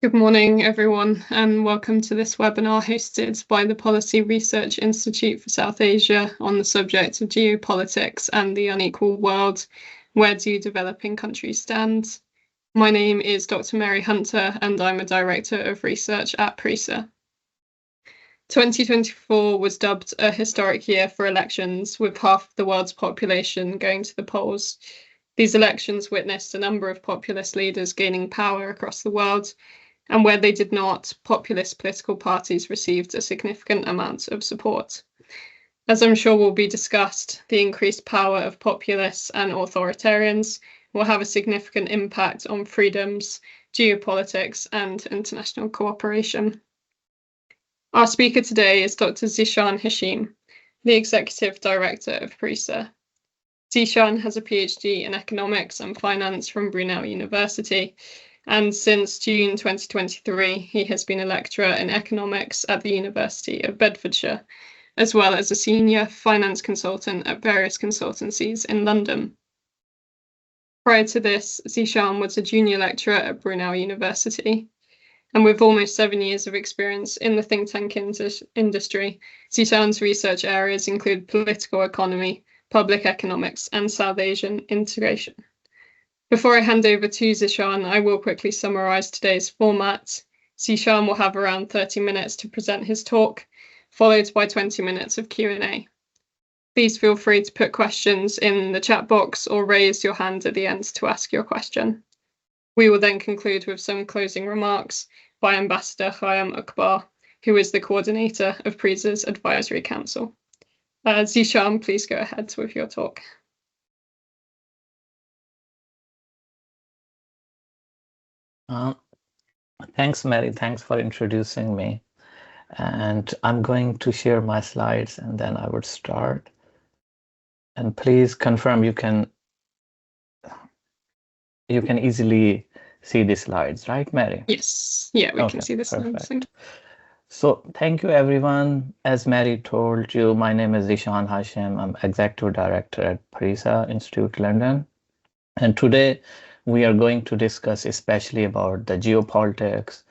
Good morning, everyone, and welcome to this webinar hosted by the Policy Research Institute for South Asia on the subject of geopolitics and the unequal world. Where do developing countries stand? My name is Dr. Mary Hunter, and I'm a Director of Research at PRISA. 2024 was dubbed a historic year for elections, with half of the world's population going to the polls. These elections witnessed a number of populist leaders gaining power across the world, and where they did not, populist political parties received a significant amount of support. As I'm sure will be discussed, the increased power of populists and authoritarians will have a significant impact on freedoms, geopolitics, and international cooperation. Our speaker today is Dr. Zeeshan Hashim, the Executive Director of PRISA. Zeeshan has a PhD in economics and finance from Brunel University, and since June 2023, he has been a lecturer in economics at the University of Bedfordshire, as well as a senior finance consultant at various consultancies in London. Prior to this, Zeeshan was a junior lecturer at Brunel University, and with almost 7 years of experience in the think tank industry, Zeeshan's research areas include political economy, public economics, and South Asian integration. Before I hand over to Zeeshan, I will quickly summarize today's format. Zeeshan will have around 30 minutes to present his talk, followed by 20 minutes of Q&A. Please feel free to put questions in the chat box or raise your hand at the end to ask your question. We will then conclude with some closing remarks by Ambassador Khayyam Akbar, who is the coordinator of PRISA's Advisory Council. Zeeshan, please go ahead with your talk. Thanks, Mary. Thanks for introducing me. And I'm going to share my slides and then I would start. And please confirm you can easily see the slides, right, Mary? Yes. Yeah, we can see the slides. So thank you, everyone. As Mary told you, my name is Zeeshan Hashim. I'm Executive Director at PRISA Institute, London. And today we are going to discuss especially about the geopolitics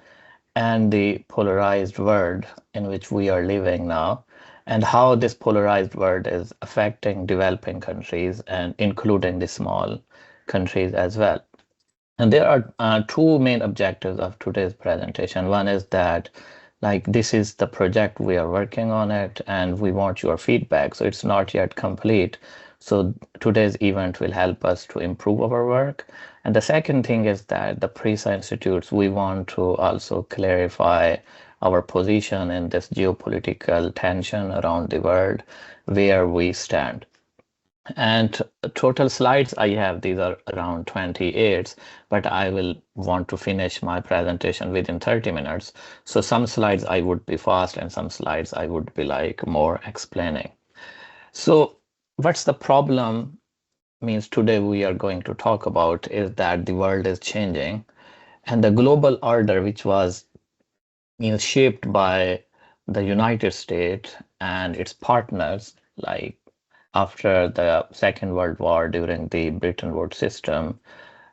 and the polarized world in which we are living now, and how this polarized world is affecting developing countries and including the small countries as well. And there are two main objectives of today's presentation. One is that this is the project, we are working on it, and we want your feedback. So it's not yet complete. So today's event will help us to improve our work. And the second thing is that the PRISA Institutes, we want to also clarify our position in this geopolitical tension around the world, where we stand. And total slides I have, these are around 28, but I will want to finish my presentation within 30 minutes. So some slides I would be fast and some slides I would be more explaining. So what's the problem? Means today we are going to talk about is that the world is changing, and the global order, which was shaped by the United States and its partners, after the Second World War during the Bretton Woods system,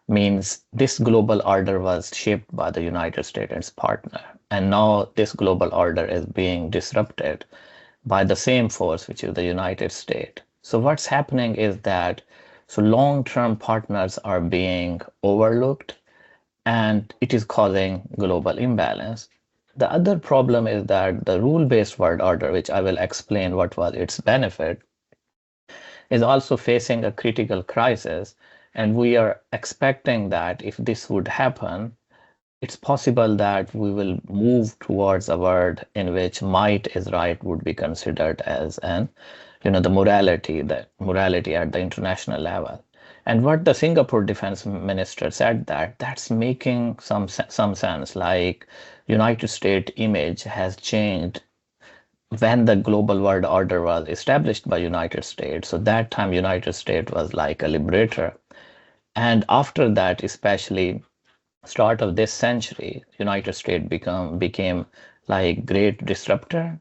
means this global order was shaped by the United States and its partner. And now this global order is being disrupted by the same force, which is the United States. So what's happening is that long-term partners are being overlooked, and it is causing global imbalance. The other problem is that the rule-based world order, which I will explain what was its benefit, is also facing a critical crisis. And we are expecting that if this would happen, it's possible that we will move towards a world in which might is right would be considered as the morality at the international level. And what the Singapore defense minister said, that's making some sense. United States image has changed when the global world order was established by United States. So that time United States was like a liberator. And after that, especially start of this century, United States became great disruptor.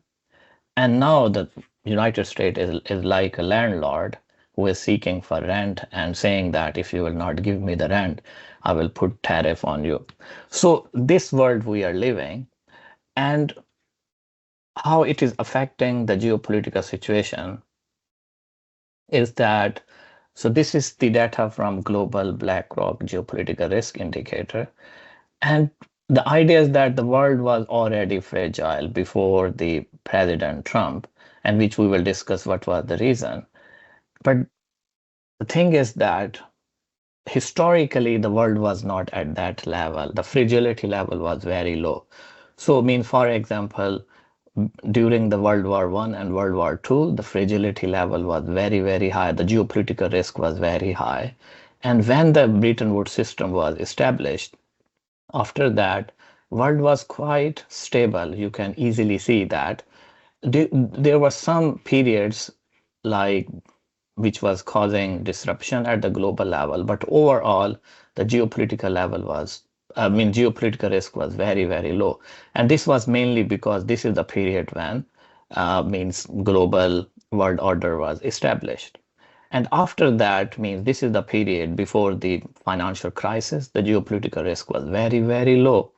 And now the United States is like a landlord who is seeking for rent and saying that if you will not give me the rent, I will put tariff on you. So this world we are living, and how it is affecting the geopolitical situation is that, so this is the data from Global BlackRock Geopolitical Risk Indicator. And the idea is that the world was already fragile before the President Trump, and which we will discuss what was the reason. But the thing is that historically the world was not at that level. The fragility level was very low. So, I mean, for example, during the World War I and World War II, the fragility level was very, very high. The geopolitical risk was very high. And when the Bretton Woods system was established, after that, world was quite stable. You can easily see that. There were some periods like which was causing disruption at the global level, but overall, the geopolitical level was, I mean, geopolitical risk was very, very low. And this was mainly because this is the period when means global world order was established. And after that means this is the period before the financial crisis, the geopolitical risk was very, very low.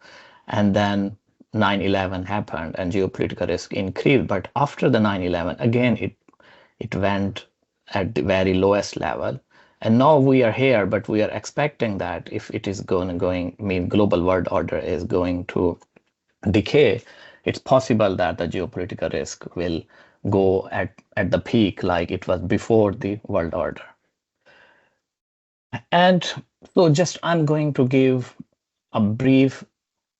And then 9/11 happened and geopolitical risk increased. But after the 9/11, again, it went at the very lowest level. And now we are here, but we are expecting that if it is going, I mean, global world order is going to decay, it's possible that the geopolitical risk will go at the peak like it was before the world order. And so just I'm going to give a brief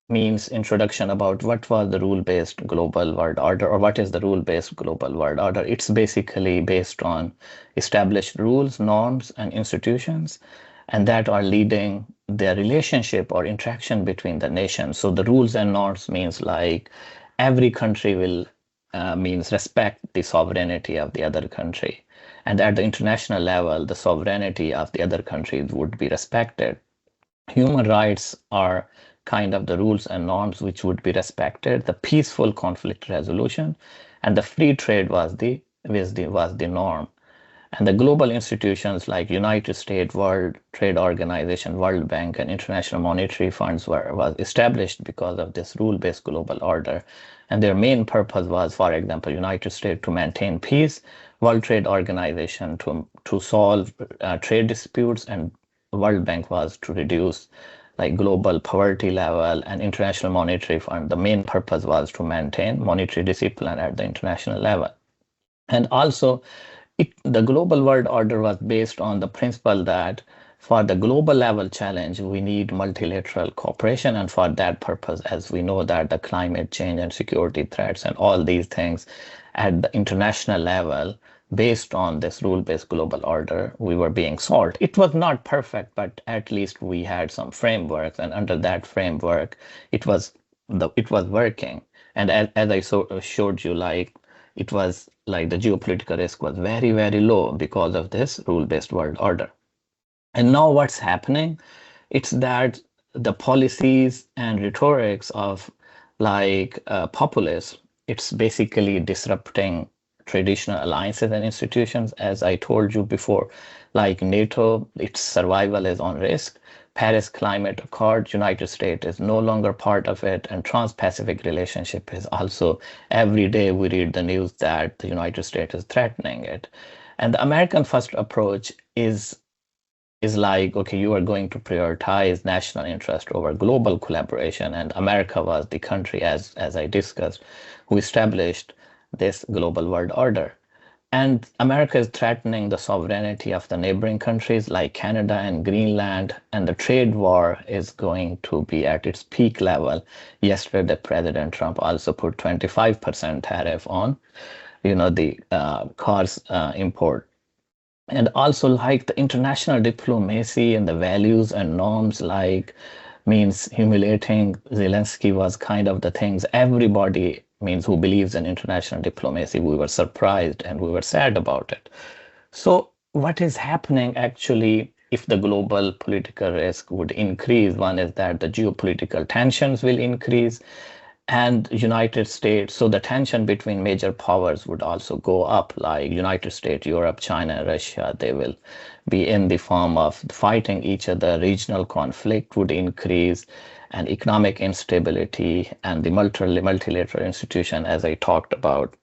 means introduction about what was the rule-based global world order, or what is the rule-based global world order. It's basically based on established rules, norms, and institutions, and that are leading the relationship or interaction between the nations. So the rules and norms means like every country will means respect the sovereignty of the other country. And at the international level, the sovereignty of the other countries would be respected. Human rights are kind of the rules and norms which would be respected. The peaceful conflict resolution and the free trade was the norm. And the global institutions like United States, World Trade Organization, World Bank, and International Monetary Funds was established because of this rule-based global order. And their main purpose was, for example, United States to maintain peace, World Trade Organization to solve trade disputes, and World Bank was to reduce like global poverty level, and International Monetary Fund. The main purpose was to maintain monetary discipline at the international level. And also, the global world order was based on the principle that for the global level challenge, we need multilateral cooperation. And for that purpose, as we know that the climate change and security threats and all these things at the international level, based on this rule-based global order, we were being solved. It was not perfect, but at least we had some frameworks. And under that framework, it was working. And as I showed you, like it was like the geopolitical risk was very, very low because of this rule-based world order. And now what's happening? It's that the policies and rhetorics of like populists, it's basically disrupting traditional alliances and institutions. As I told you before, like NATO, its survival is on risk. Paris Climate Accord, United States is no longer part of it, and Trans-Pacific relationship is also, every day we read the news that the United States is threatening it. And the American first approach is like, okay, you are going to prioritize national interest over global collaboration. And America was the country, as I discussed, who established this global world order. And America is threatening the sovereignty of the neighboring countries like Canada and Greenland, and the trade war is going to be at its peak level. Yesterday, President Trump also put 25% tariff on, the cars import. And also like the international diplomacy and the values and norms, like means humiliating Zelensky was kind of the things everybody means who believes in international diplomacy. We were surprised and we were sad about it. So what is happening actually, if the global political risk would increase, one is that the geopolitical tensions will increase. and United States. So the tension between major powers would also go up, like United States, Europe, China, and Russia. They will be in the form of fighting each other. Regional conflict would increase, and economic instability, and the multilateral institution, as I talked about,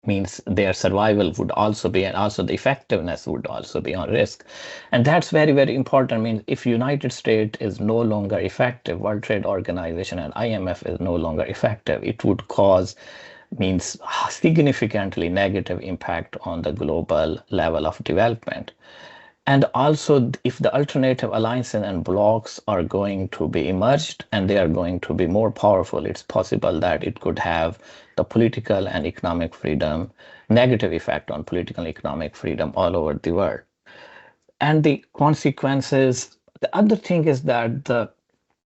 means their survival would also be, and also the effectiveness would also be on risk. And that's very, very important. I mean, if United States is no longer effective, World Trade Organization and IMF is no longer effective, it would cause means significantly negative impact on the global level of development. And also, if the alternative alliances and blocs are going to be emerged and they are going to be more powerful, it's possible that it could have the political and economic freedom, negative effect on political and economic freedom all over the world. And the consequences, the other thing is that the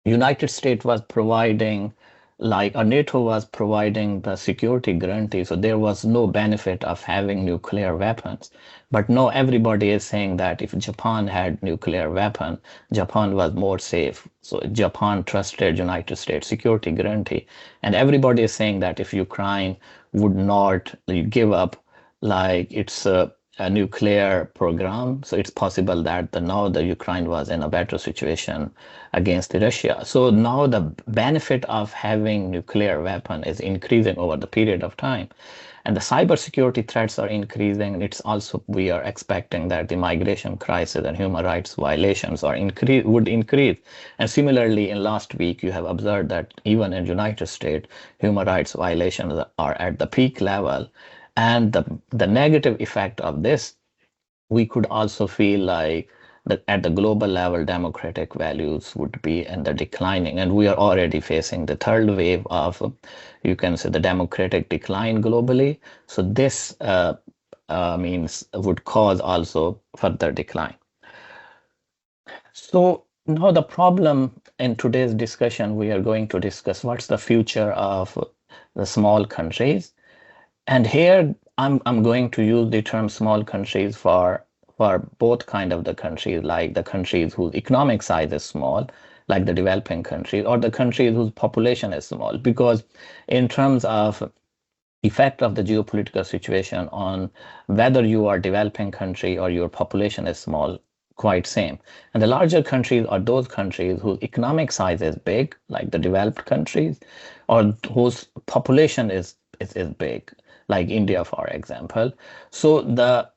United States was providing, like, or NATO was providing the security guarantee, so there was no benefit of having nuclear weapons. But now everybody is saying that if Japan had nuclear weapon, Japan was more safe. So Japan trusted United States security guarantee, and everybody is saying that if Ukraine would not give up, like, its a nuclear program. So it's possible that now the Ukraine was in a better situation against Russia. So now the benefit of having nuclear weapon is increasing over the period of time. And the cybersecurity threats are increasing. And it's also, we are expecting that the migration crisis and human rights violations would increase. And similarly, in last week, you have observed that even in United States, human rights violations are at the peak level. And the negative effect of this, we could also feel like that at the global level, democratic values would be in the declining. And we are already facing the third wave of, you can say, the democratic decline globally. So this means would cause also further decline. So now the problem in today's discussion, we are going to discuss what's the future of the small countries. And here I'm going to use the term small countries for both kind of the countries, like the countries whose economic size is small, like the developing countries, or the countries whose population is small, because in terms of effect of the geopolitical situation on whether you are developing country or your population is small, quite same. And the larger countries are those countries whose economic size is big, like the developed countries, or whose population is big, like India, for example. So the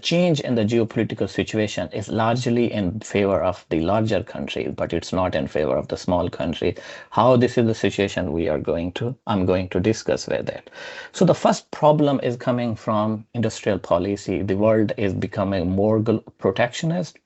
change in the geopolitical situation is largely in favor of the larger countries, but it's not in favor of the small countries. How this is the situation I'm going to discuss with it. So the first problem is coming from industrial policy. The world is becoming more protectionist.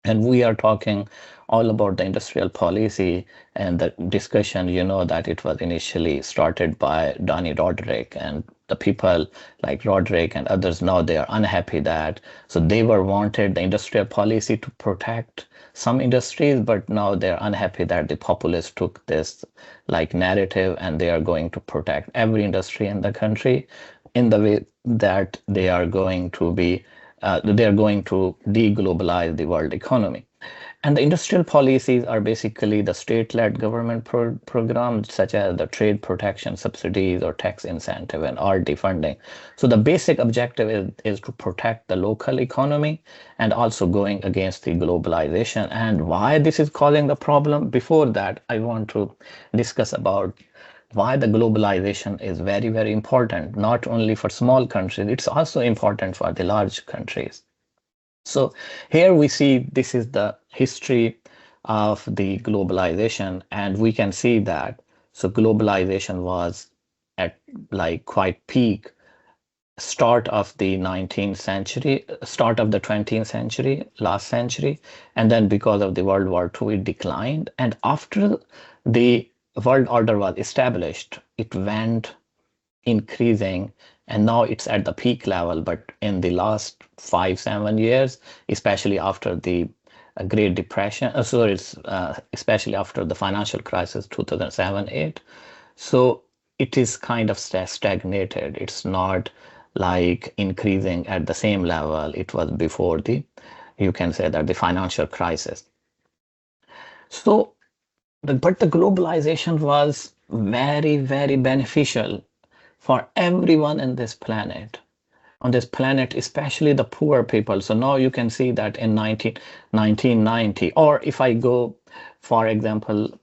And we are talking all about the industrial policy and the discussion, that it was initially started by Donny Roderick, and the people like Roderick and others, now they are unhappy that, so they were wanted the industrial policy to protect some industries, but now they're unhappy that the populists took this like narrative and they are going to protect every industry in the country in the way that they are going to deglobalize the world economy. And the industrial policies are basically the state-led government programs such as the trade protection subsidies or tax incentive and R&D funding. So the basic objective is to protect the local economy and also going against the globalization. And why this is causing the problem, before that, I want to discuss about why the globalization is very, very important, not only for small countries, it's also important for the large countries. So here we see this is the history of the globalization, and we can see that so globalization was at like quite peak start of the 19th century, start of the 20th century, last century, and then because of the World War II, it declined. And after the world order was established, it went increasing, and now it's at the peak level. But in the last 5-7 years, especially after the Great Depression, especially after the financial crisis 2007-8, so it is kind of stagnated. It's not like increasing at the same level it was before you can say that the financial crisis. So but the globalization was very, very beneficial for everyone in this planet. On this planet, especially the poor people. So now you can see that in 1990, or if I go, for example,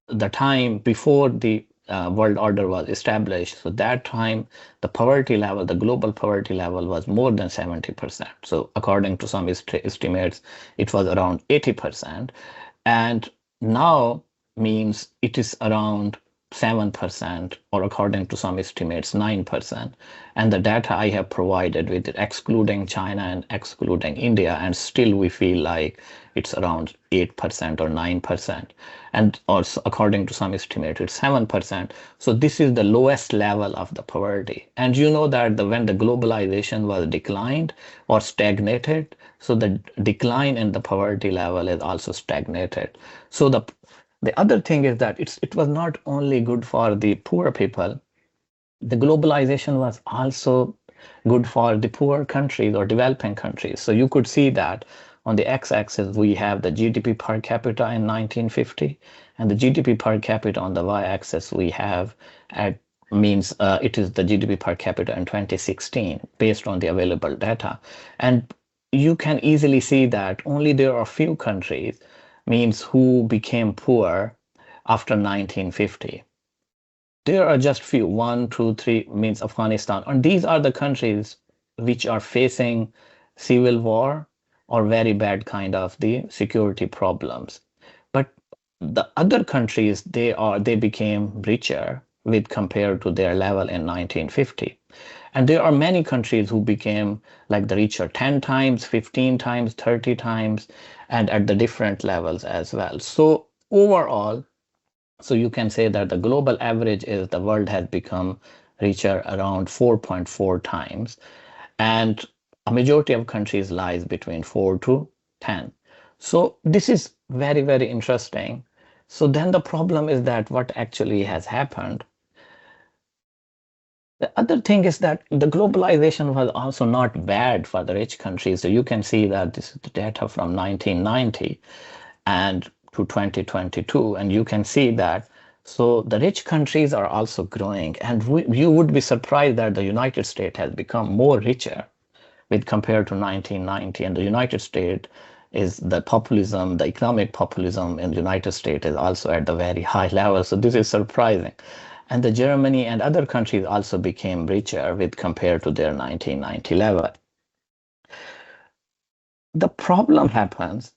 the time before the world order was established, so that time the poverty level, the global poverty level was more than 70%. So according to some estimates, it was around 80%. And now means it is around 7%, or according to some estimates, 9%. And the data I have provided with it, excluding China and excluding India, and still we feel like it's around 8% or 9%. And also, according to some estimates, it's 7%. So this is the lowest level of the poverty. And you know that when the globalization was declined or stagnated, so the decline in the poverty level is also stagnated. So the other thing is that it was not only good for the poor people, the globalization was also good for the poor countries or developing countries. So you could see that on the x-axis we have the GDP per capita in 1950, and the GDP per capita on the y-axis we have at means it is the GDP per capita in 2016 based on the available data. And you can easily see that only there are few countries means who became poor after 1950. There are just few, one, two, three, means Afghanistan. And these are the countries which are facing civil war or very bad kind of the security problems. But the other countries, they became richer with compared to their level in 1950. And there are many countries who became like the richer 10 times, 15 times, 30 times, and at the different levels as well. So overall, so you can say that the global average is the world has become richer around 4.4 times, and a majority of countries lies between 4 to 10. So this is very, very interesting. So then the problem is that what actually has happened. The other thing is that the globalization was also not bad for the rich countries. So you can see that this is the data from 1990 and to 2022, and you can see that so the rich countries are also growing, and you would be surprised that the United States has become more richer with compared to 1990. And the United States is the populism, the economic populism in the United States is also at the very high level. So this is surprising. And the Germany and other countries also became richer with compared to their 1990 level. The problem happens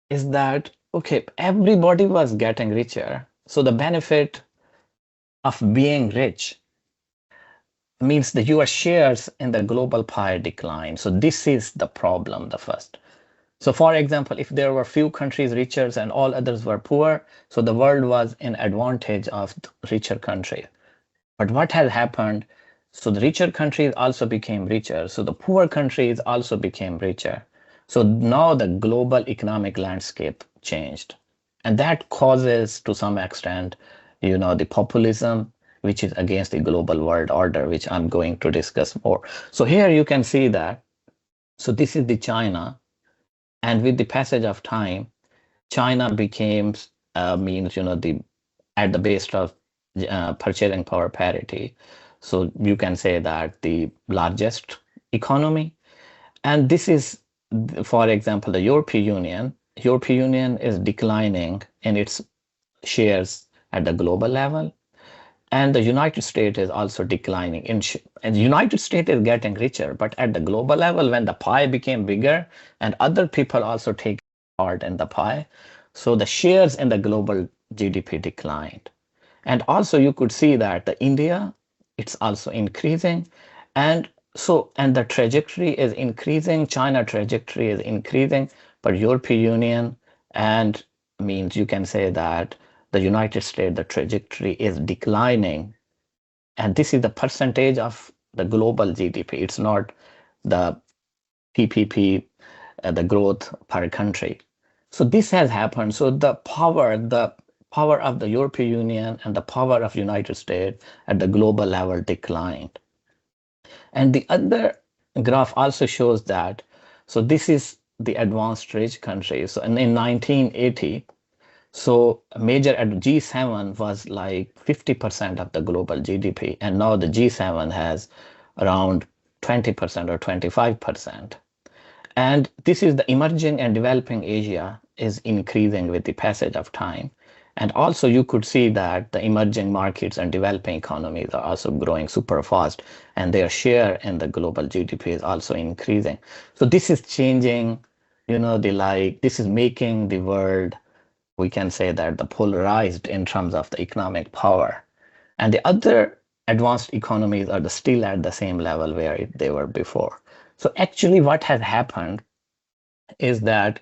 is that, okay, everybody was getting richer. So the benefit of being rich means that your shares in the global pie decline. So this is the problem, the first. So for example, if there were few countries richer and all others were poor, so the world was in advantage of the richer country. But what has happened? So the richer countries also became richer. So the poor countries also became richer. So now the global economic landscape changed. And that causes, to some extent, the populism, which is against the global world order, which I'm going to discuss more. So here you can see that. So this is the China. And with the passage of time, China became means the at the base of purchasing power parity. So you can say that the largest economy, and this is, for example, the European Union. European Union is declining in its shares at the global level, and the United States is also declining and the United States is getting richer, but at the global level, when the pie became bigger and other people also take part in the pie, so the shares in the global GDP declined. And also you could see that the India, it's also increasing. And and the trajectory is increasing, China trajectory is increasing, but European Union and means you can say that the United States, the trajectory is declining. And this is the percentage of the global GDP. It's not the PPP, the growth per country. So this has happened. So the power of the European Union and the power of United States at the global level declined. And the other graph also shows that, so this is the advanced rich countries. So in 1980, So a major at G7 was like 50% of the global GDP, and now the G7 has around 20% or 25%. And this is the emerging and developing Asia is increasing with the passage of time. And also you could see that the emerging markets and developing economies are also growing super fast, and their share in the global GDP is also increasing. So this is changing, this is making the world, we can say that the polarized in terms of the economic power. And the other advanced economies are still at the same level where they were before. So actually what has happened is that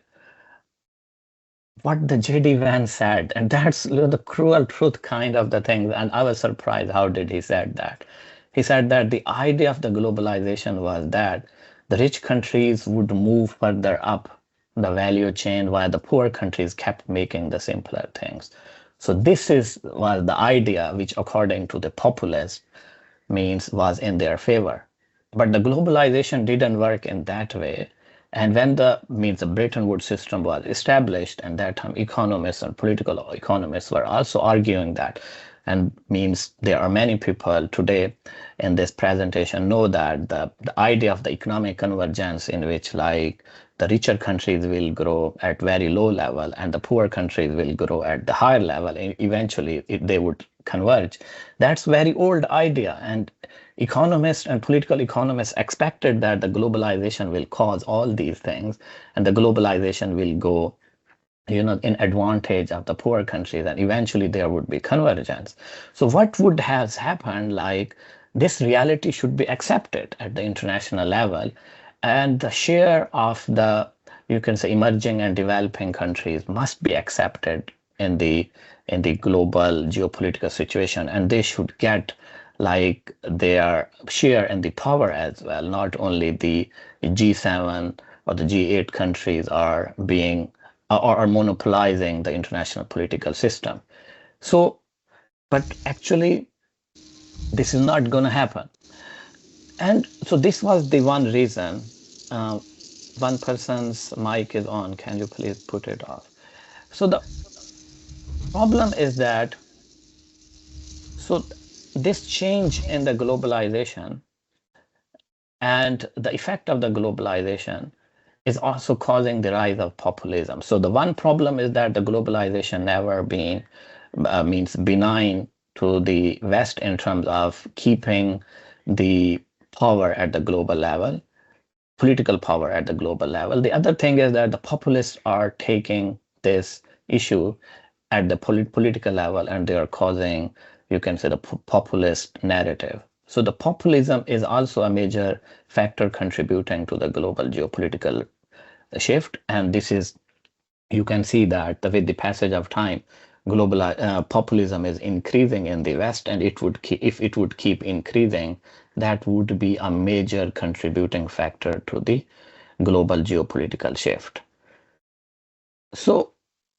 what the J.D. Vance said, and that's the cruel truth kind of the thing. And I was surprised how did he said that. He said that the idea of the globalization was that the rich countries would move further up the value chain while the poor countries kept making the simpler things. So this was the idea which, according to the populists, means was in their favor. But the globalization didn't work in that way. And when the Bretton Woods system was established, and that time economists and political economists were also arguing that, and means there are many people today in this presentation know that the idea of the economic convergence in which like the richer countries will grow at very low level and the poor countries will grow at the higher level, eventually they would converge. That's very old idea, and economists and political economists expected that the globalization will cause all these things, and the globalization will go in advantage of the poor countries, and eventually there would be convergence. So what would have happened, like this reality should be accepted at the international level, and the share of the, you can say, emerging and developing countries must be accepted in the global geopolitical situation, and they should get like their share in the power as well. Not only the G7 or the G8 countries are being or are monopolizing the international political system. So, but actually, this is not going to happen. And so this was the one reason. Uh, One person's mic is on. Can you please put it off? So the problem is that, so this change in the globalization and the effect of the globalization is also causing the rise of populism. So the one problem is that the globalization never been means benign to the West in terms of keeping the power at the global level, political power at the global level. The other thing is that the populists are taking this issue at the political level, and they are causing, you can say, the populist narrative. So the populism is also a major factor contributing to the global geopolitical shift. And this is, you can see that with the passage of time, global populism is increasing in the West, and if it would keep increasing, that would be a major contributing factor to the global geopolitical shift. So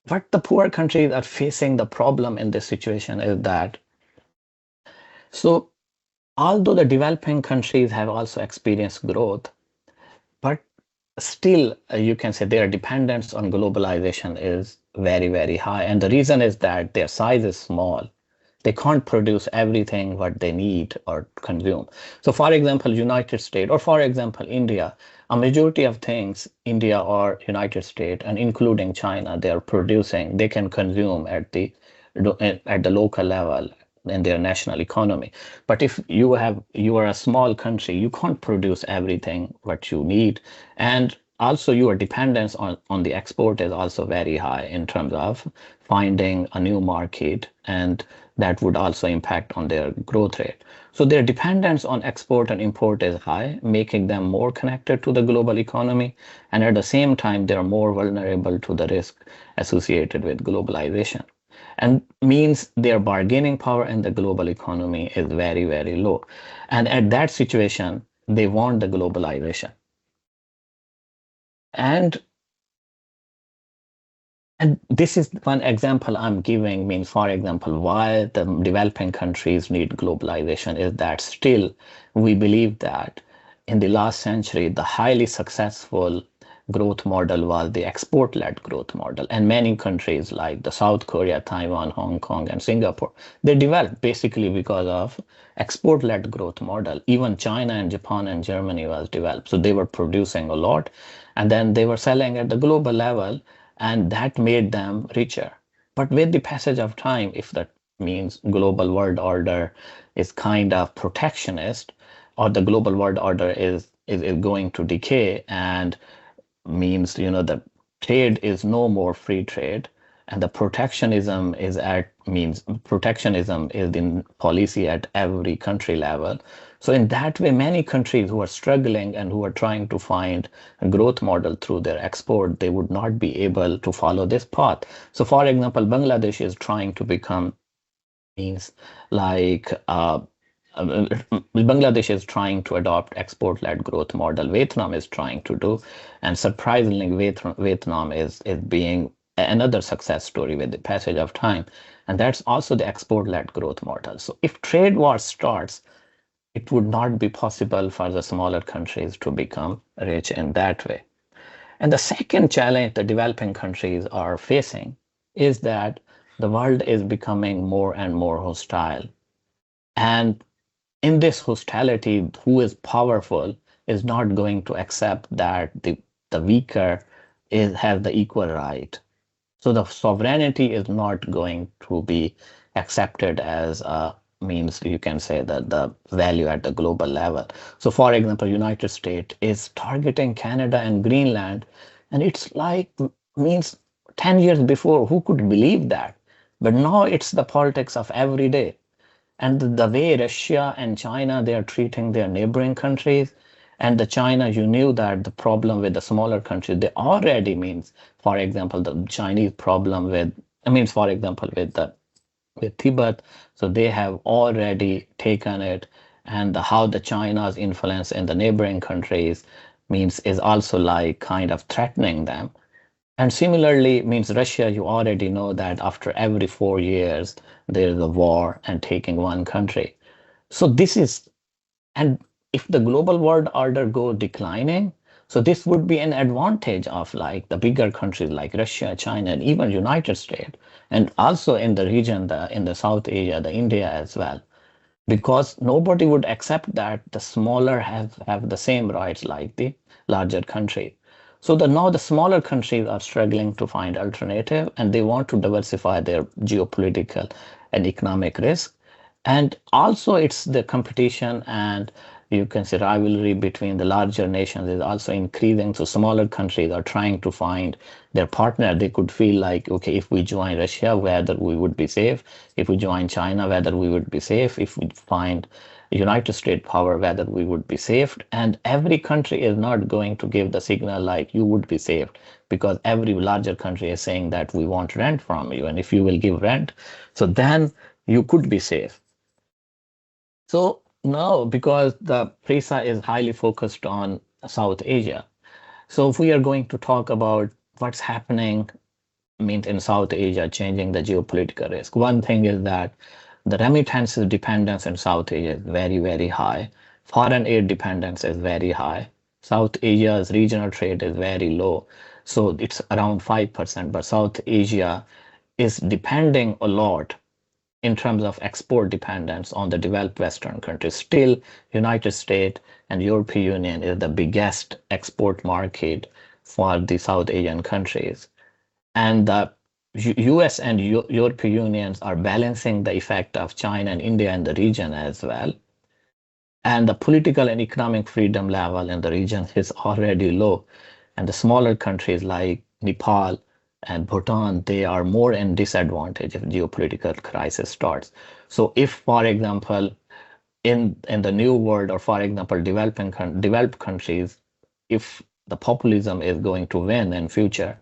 what the poor countries are facing, the problem in this situation is that, so although the developing countries have also experienced growth, but still you can say their dependence on globalization is very, very high. And the reason is that their size is small. They can't produce everything what they need or consume. So for example, United States, or for example, India, a majority of things India or United States, and including China, they are producing, they can consume at the local level in their national economy. But if you are a small country, you can't produce everything what you need. And also your dependence on the export is also very high in terms of finding a new market, and that would also impact on their growth rate. So their dependence on export and import is high, making them more connected to the global economy. And at the same time, they are more vulnerable to the risk associated with globalization. And means their bargaining power in the global economy is very, very low. And at that situation, they want the globalization. And And this is one example I'm giving, means, for example, why the developing countries need globalization is that still we believe that in the last century, the highly successful growth model was the export-led growth model. And many countries like the South Korea, Taiwan, Hong Kong, and Singapore, they developed basically because of export-led growth model. Even China and Japan and Germany was developed. So they were producing a lot and then they were selling at the global level, and that made them richer. But with the passage of time, if that means global world order is kind of protectionist, or the global world order is going to decay, and means the trade is no more free trade, and the protectionism is in policy at every country level. So in that way, many countries who are struggling and who are trying to find a growth model through their export, they would not be able to follow this path. So for example, Bangladesh is trying to become means like Bangladesh is trying to adopt export-led growth model. Vietnam is trying to do, and surprisingly, Vietnam is being another success story with the passage of time, and that's also the export-led growth model. So if trade war starts, it would not be possible for the smaller countries to become rich in that way. And the second challenge the developing countries are facing is that the world is becoming more and more hostile. And in this hostility, who is powerful is not going to accept that the weaker has the equal right. So the sovereignty is not going to be accepted as a means, you can say, that the value at the global level. So for example, United States is targeting Canada and Greenland, and it's like means 10 years before, who could believe that? But now it's the politics of every day. And the way Russia and China, they are treating their neighboring countries, and the China, you knew that the problem with the smaller countries, they already means, for example, the Chinese problem with, for example, with Tibet, so they have already taken it, and how the China's influence in the neighboring countries means is also like kind of threatening them. And similarly, means Russia, you already know that after every 4 years, there is a war and taking one country. So this is, and if the global world order go declining, so this would be an advantage of like the bigger countries like Russia, China, and even United States, and also in the region, in the South Asia, the India as well, because nobody would accept that the smaller have the same rights like the larger country. So now the smaller countries are struggling to find alternative, and they want to diversify their geopolitical and economic risk. And also it's the competition, and you can say rivalry between the larger nations is also increasing. So smaller countries are trying to find their partner. They could feel like, okay, if we join Russia, whether we would be safe. If we join China, whether we would be safe. If we find United States power, whether we would be saved. And every country is not going to give the signal like you would be saved, because every larger country is saying that we want rent from you. And if you will give rent, so then you could be safe. So now, because the PRISA is highly focused on South Asia, so if we are going to talk about what's happening means in South Asia, changing the geopolitical risk. One thing is that the remittances dependence in South Asia is very, very high. Foreign aid dependence is very high. South Asia's regional trade is very low. So it's around 5%, but South Asia is depending a lot in terms of export dependence on the developed Western countries. Still, United States and European Union is the biggest export market for the South Asian countries. And the US and European unions are balancing the effect of China and India in the region as well. And the political and economic freedom level in the region is already low. And the smaller countries like Nepal and Bhutan, they are more in disadvantage if geopolitical crisis starts. So if, for example, in the new world, or for example, developed countries, if the populism is going to win in future,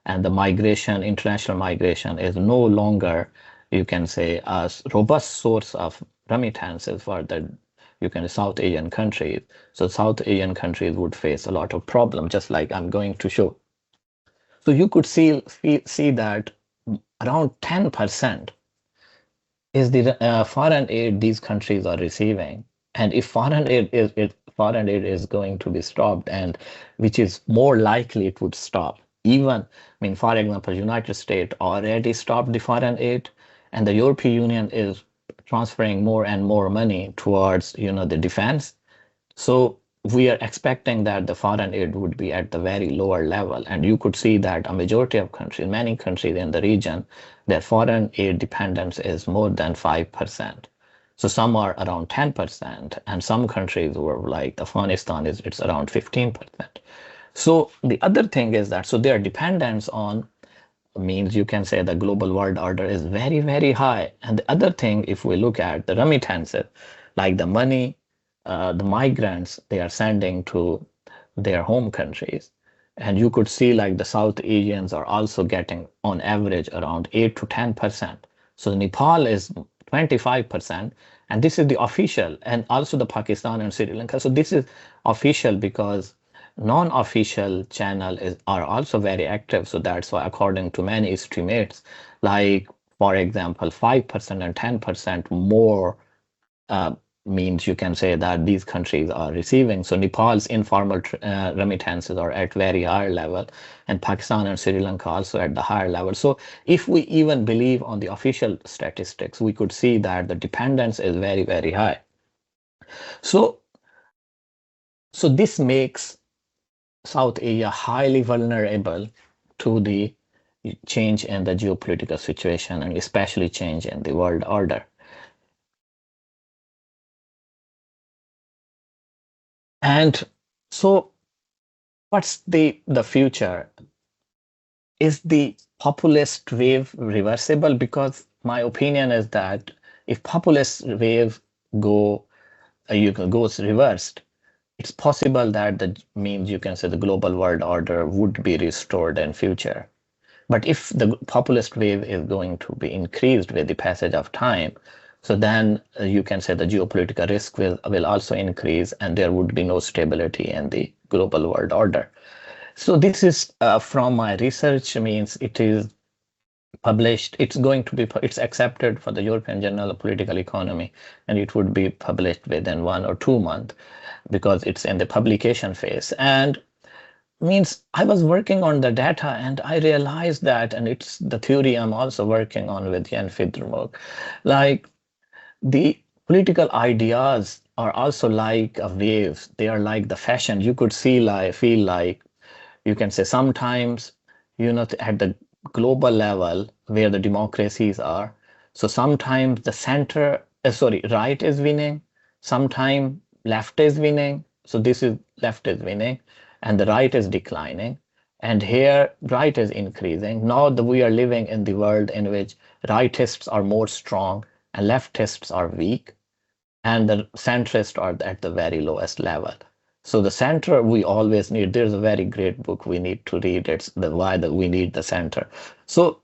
and the migration, international migration, is no longer, you can say, a robust source of remittances for the, you can South Asian countries. So South Asian countries would face a lot of problems, just like I'm going to show. So you could see that around 10% is the foreign aid these countries are receiving. And if foreign aid is foreign aid is going to be stopped, and which is more likely it would stop. Even, I mean, for example, United States already stopped the foreign aid, and the European Union is transferring more and more money towards, the defense. So we are expecting that the foreign aid would be at the very lower level. And you could see that a majority of countries, many countries in the region, their foreign aid dependence is more than 5%. So some are around 10%, and some countries were like Afghanistan it's around 15%. So the other thing is that so their dependence on means you can say the global world order is very, very high. And the other thing, if we look at the remittances, like the money, the migrants they are sending to their home countries, and you could see like the South Asians are also getting on average around 8 to 10%. So Nepal is 25%, and this is the official, and also the Pakistan and Sri Lanka. So this is official because non-official channel are also very active. So that's why, according to many estimates, like for example, 5% and 10% more means you can say that these countries are receiving. So Nepal's informal remittances are at very higher level, and Pakistan and Sri Lanka also at the higher level. So if we even believe on the official statistics, we could see that the dependence is very, very high. So, so this makes South Asia highly vulnerable to the change in the geopolitical situation, and especially change in the world order. And so what's the future? Is the populist wave reversible? Because my opinion is that if populist wave go you can goes reversed, it's possible that the means you can say the global world order would be restored in future. But if the populist wave is going to be increased with the passage of time, so then you can say the geopolitical risk will also increase, and there would be no stability in the global world order. So this is from my research, means it is published. It's going to be it's accepted for the European Journal of Political Economy, and it would be published within 1 or 2 months because it's in the publication phase. And means I was working on the data and I realized that, and it's the theory I'm also working on with Jan Fiddermog, like the political ideas are also like a waves. They are like the fashion. You could see like feel like you can say sometimes at the global level where the democracies are. So sometimes the center, sorry, right is winning. Sometimes left is winning. So this is left is winning, and the right is declining. And here right is increasing. Now we are living in the world in which rightists are more strong and leftists are weak, and the centrists are at the very lowest level. So the center we always need. There's a very great book we need to read. It's the why that we need the center. So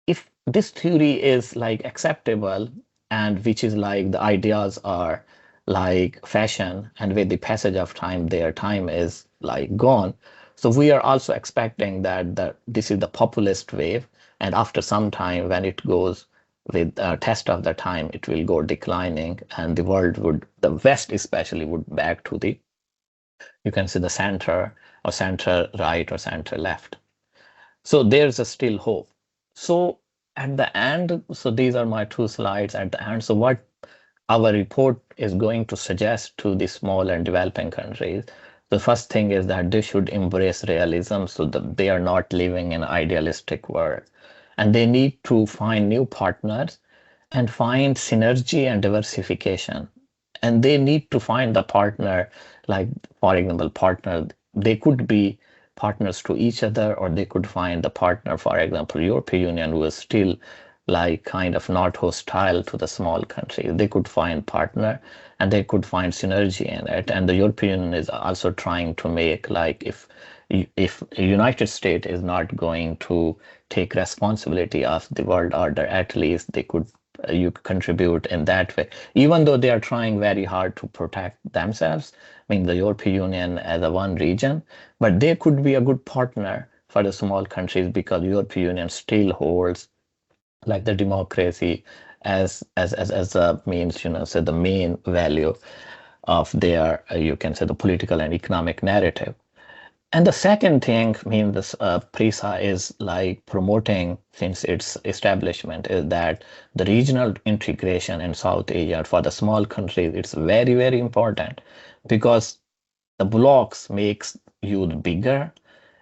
if this theory is like acceptable, and which is like the ideas are like fashion, and with the passage of time their time is like gone, so we are also expecting that this is the populist wave, and after some time when it goes with a test of the time, it will go declining, and the world would, the West especially, would back to the, you can see the center, or center right, or center left. So there's a still hope. So at the end, so these are my 2 slides at the end. So what our report is going to suggest to the small and developing countries, the first thing is that they should embrace realism, so that they are not living in an idealistic world. And they need to find new partners and find synergy and diversification. And they need to find the partner, like, for example, partner, they could be partners to each other, or they could find the partner, for example, European Union, who is still like kind of not hostile to the small country. They could find partner, and they could find synergy in it. And the European Union is also trying to make, like, if United States is not going to take responsibility of the world order, at least they could you contribute in that way, even though they are trying very hard to protect themselves. I mean, the European Union as a one region, but they could be a good partner for the small countries, because European Union still holds like the democracy as a means, so the main value. of their, you can say, the political and economic narrative. And the second thing, means this PRISA is like promoting since its establishment is that the regional integration in South Asia for the small countries, it's very, very important because the blocks makes you bigger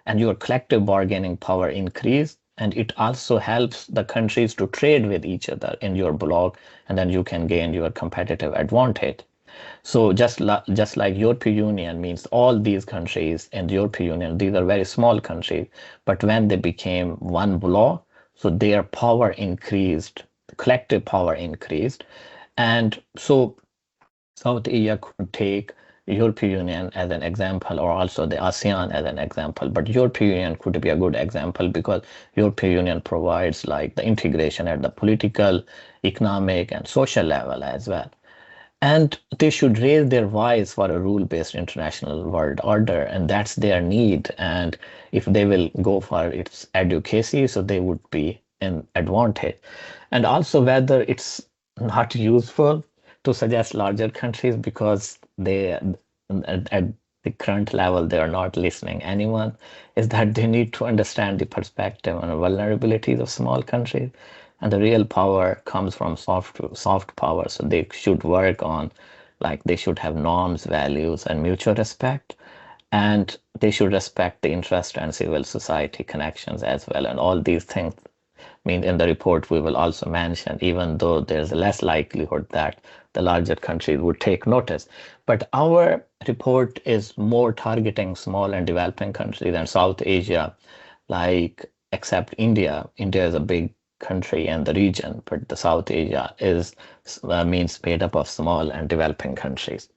and your collective bargaining power increase. And it also helps the countries to trade with each other in your bloc, and then you can gain your competitive advantage. So just like European Union means all these countries in the European Union, these are very small countries, but when they became one bloc, so their power increased, collective power increased. And so South Asia could take European Union as an example, or also the ASEAN as an example. But European Union could be a good example because European Union provides like the integration at the political, economic, and social level as well. And they should raise their voice for a rule-based international world order, and that's their need. And if they will go for its advocacy, so they would be an advantage. And also whether it's not useful to suggest larger countries because they at the current level they are not listening anyone, is that they need to understand the perspective and vulnerabilities of small countries, and the real power comes from soft power. So they should work on, like, they should have norms, values, and mutual respect, and they should respect the interest and civil society connections as well. And all these things, mean, in the report we will also mention, even though there's less likelihood that the larger countries would take notice. But our report is more targeting small and developing countries and South Asia, like, except India. India is a big country in the region, but the South Asia is means made up of small and developing countries.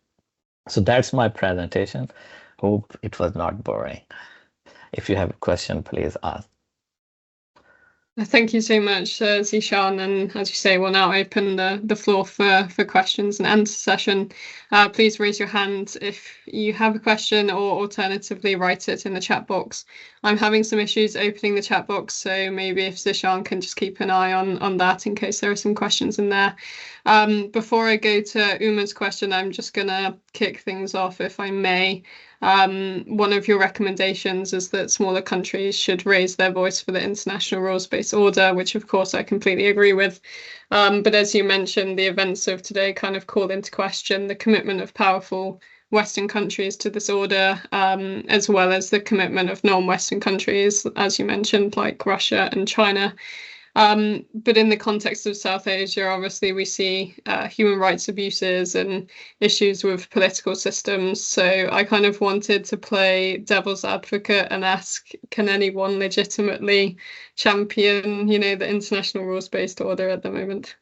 So that's my presentation. Hope it was not boring. If you have a question, please ask. Thank you so much, Zeeshan. And as you say, we'll now open the floor for questions and answer session. Please raise your hand if you have a question, or alternatively write it in the chat box. I'm having some issues opening the chat box, so maybe if Zeeshan can just keep an eye on that in case there are some questions in there. Before I go to Uma's question, I'm just going to kick things off, if I may. One of your recommendations is that smaller countries should raise their voice for the international rules-based order, which of course I completely agree with. But as you mentioned, the events of today kind of call into question the commitment of powerful Western countries to this order, as well as the commitment of non-Western countries, as you mentioned, like Russia and China. But in the context of South Asia, obviously, we see human rights abuses and issues with political systems. So I kind of wanted to play devil's advocate and ask, can anyone legitimately champion, the international rules-based order at the moment?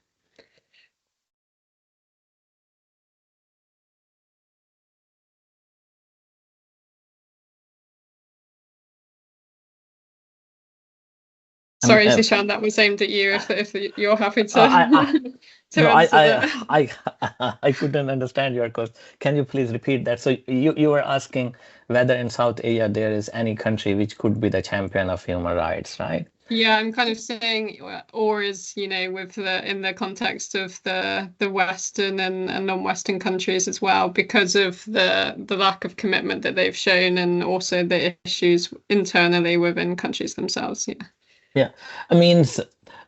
Sorry, Zeeshan, that was aimed at you. If you're happy to answer that. I couldn't understand your question. Can you please repeat that? So you were asking whether in South Asia there is any country which could be the champion of human rights, right? Yeah, I'm kind of saying, or is, with in the context of the Western and non-Western countries as well, because of the lack of commitment that they've shown, and also the issues internally within countries themselves. Yeah. Yeah, I mean,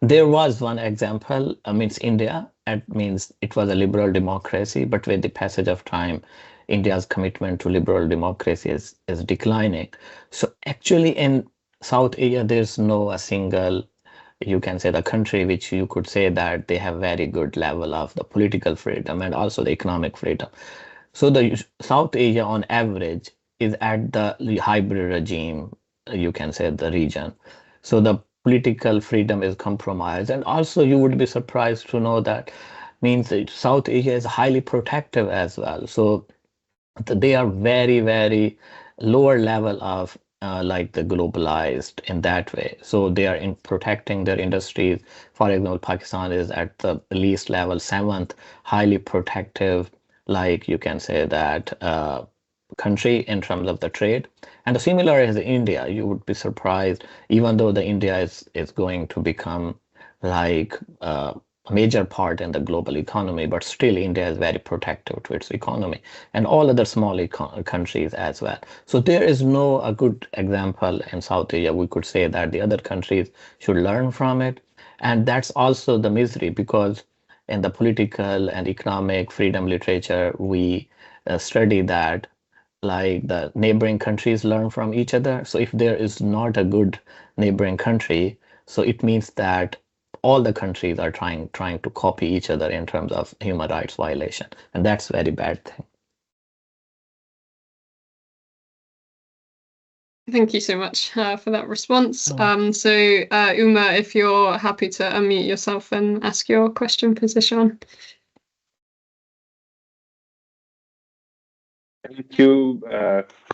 there was one example. I mean, India. It means it was a liberal democracy, but with the passage of time, India's commitment to liberal democracy is declining. So actually, in South Asia, there's no a single, you can say, the country which you could say that they have very good level of the political freedom and also the economic freedom. So the South Asia on average is at the hybrid regime, you can say, the region. So the political freedom is compromised. And also you would be surprised to know that means that South Asia is highly protective as well. So they are very, very lower level of like the globalized in that way. So they are in protecting their industries. For example, Pakistan is at the least level 7th, highly protective, like you can say that country in terms of the trade. And similar is India. You would be surprised, even though the India is going to become like a major part in the global economy, but still India is very protective to its economy and all other small countries as well. So there is no a good example in South Asia. We could say that the other countries should learn from it. And that's also the misery, because in the political and economic freedom literature, we study that like the neighboring countries learn from each other. So if there is not a good neighboring country, so it means that all the countries are trying to copy each other in terms of human rights violation, and that's a very bad thing. Thank you so much for that response. Oh. So Uma, if you're happy to unmute yourself and ask your question for Zeeshan. Thank you,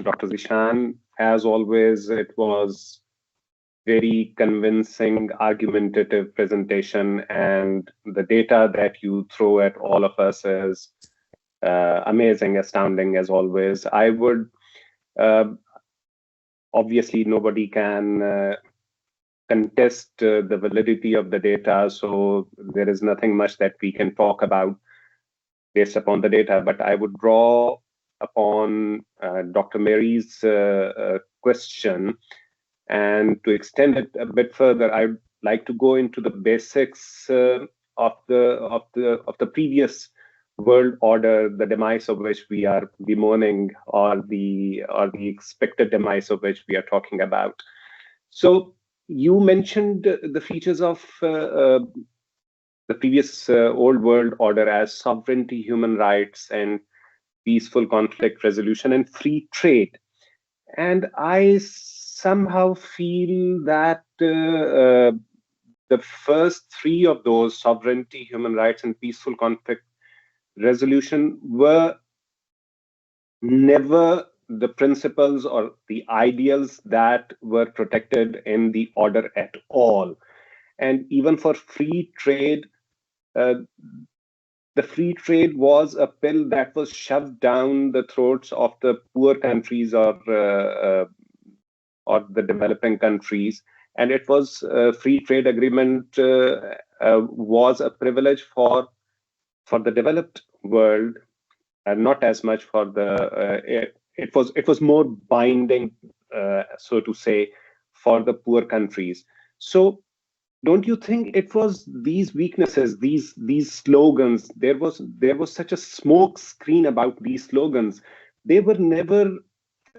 Dr. Zeeshan. As always, it was very convincing, argumentative presentation, and the data that you throw at all of us is amazing, astounding, as always. I would, obviously, nobody can contest the validity of the data, so there is nothing much that we can talk about based upon the data, but I would draw upon Dr. Mary's question, and to extend it a bit further, I'd like to go into the basics of the previous world order, the demise of which we are bemoaning, or the expected demise of which we are talking about. So you mentioned the features of the previous old world order as sovereignty, human rights, and peaceful conflict resolution and free trade. And I somehow feel that the first three of those, sovereignty, human rights, and peaceful conflict resolution, were never the principles or the ideals that were protected in the order at all. And even for free trade, uh, the free trade was a pill that was shoved down the throats of the poor countries, or the developing countries, and it was free trade agreement was a privilege for the developed world, and not as much for the it was more binding, so to say, for the poor countries. So don't you think it was these weaknesses, these slogans, there was such a smoke screen about these slogans? They were never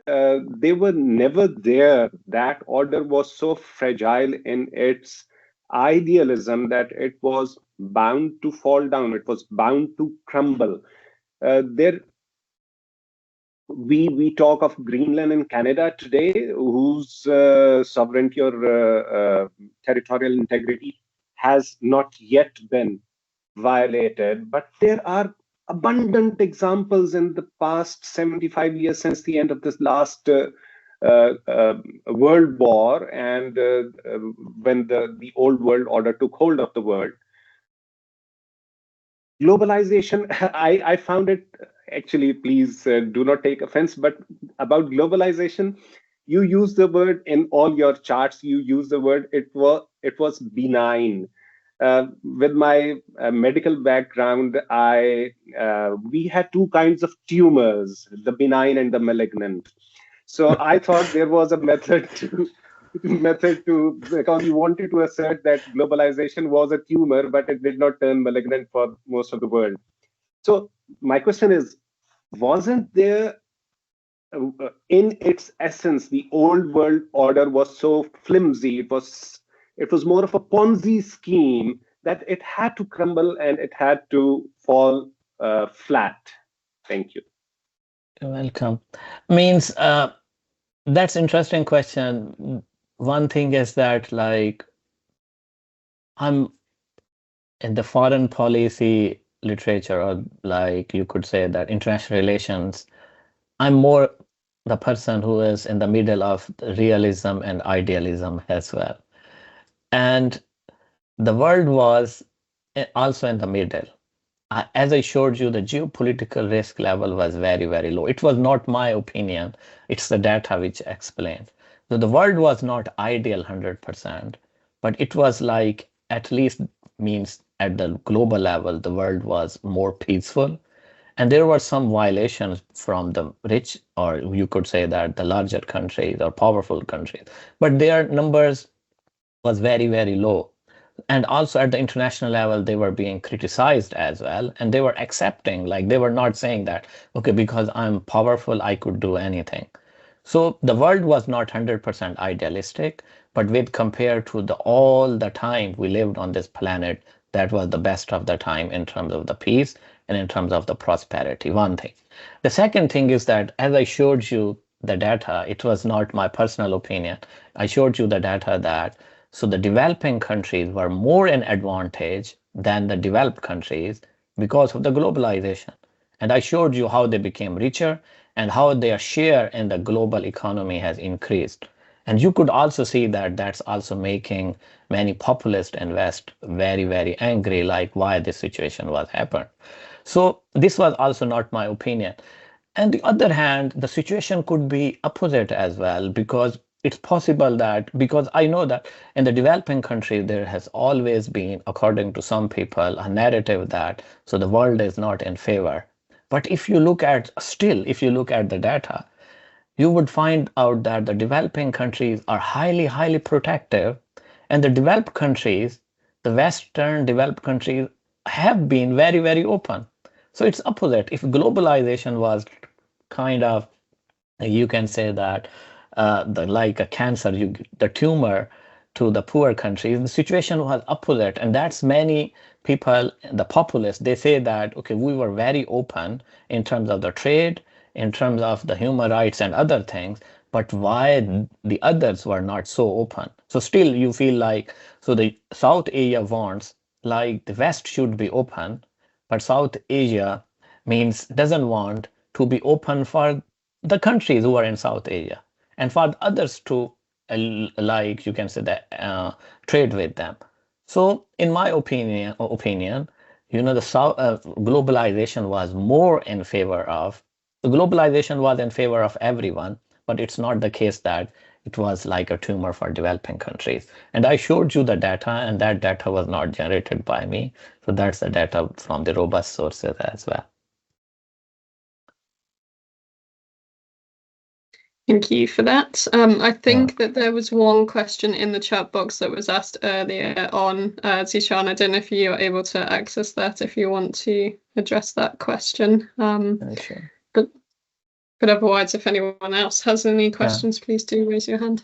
there. That order was so fragile in its idealism that it was bound to fall down, it was bound to crumble. There we talk of Greenland and Canada today, whose sovereignty or territorial integrity has not yet been violated. But there are abundant examples in the past 75 years since the end of this last World War, and when the old world order took hold of the world. Globalization, I found it, actually, please do not take offense, but about globalization, you use the word in all your charts, you use the word, it was benign. With my medical background, I we had two kinds of tumors, the benign and the malignant. So I thought there was a method to, because you wanted to assert that globalization was a tumor, but it did not turn malignant for most of the world. So my question is, wasn't there, in its essence, the old world order was so flimsy, it was more of a Ponzi scheme, that it had to crumble and it had to fall flat? Thank you. You're welcome. Means that's interesting question. One thing is that like I'm in the foreign policy literature, or like you could say that international relations, I'm more the person who is in the middle of realism and idealism as well. And the world was also in the middle. As I showed you, the geopolitical risk level was very, very low. It was not my opinion. It's the data which explains. So the world was not ideal 100%, but it was like at least means at the global level, the world was more peaceful. And there were some violations from the rich, or you could say that the larger countries or powerful countries, but their numbers was very, very low. And also at the international level, they were being criticized as well. And they were accepting, like they were not saying that, okay, because I'm powerful, I could do anything. So the world was not 100% idealistic, but with compared to all the time we lived on this planet, that was the best of the time in terms of the peace and in terms of the prosperity. One thing. The second thing is that as I showed you the data, it was not my personal opinion. I showed you the data that so the developing countries were more in advantage than the developed countries because of the globalization. And I showed you how they became richer and how their share in the global economy has increased. And you could also see that that's also making many populists in West very, very angry, like why this situation was happened. So this was also not my opinion. And the other hand, the situation could be opposite as well, because it's possible that, because I know that in the developing country, there has always been, according to some people, a narrative that so the world is not in favor. But if you look at still, if you look at the data, you would find out that the developing countries are highly, highly protective, and the developed countries, the Western developed countries, have been very, very open. So it's opposite. If globalization was kind of, you can say that the like a cancer, the tumor to the poor countries, the situation was opposite, and that's many people, the populists, they say that okay, we were very open in terms of the trade, in terms of the human rights and other things, but why the others were not so open? So still you feel like so the South Asia wants like the West should be open, but South Asia means doesn't want to be open for the countries who are in South Asia and for others to like you can say that trade with them. So in my opinion, you know, the globalization was more in favor of the globalization was in favor of everyone, but it's not the case that it was like a tumor for developing countries. And I showed you the data, and that data was not generated by me. So that's the data from the robust sources as well. Thank you for that. I think that there was one question in the chat box that was asked earlier on, Zeeshan. I don't know if you are able to access that if you want to address that question. Sure. But otherwise, if anyone else has any questions, please do raise your hand.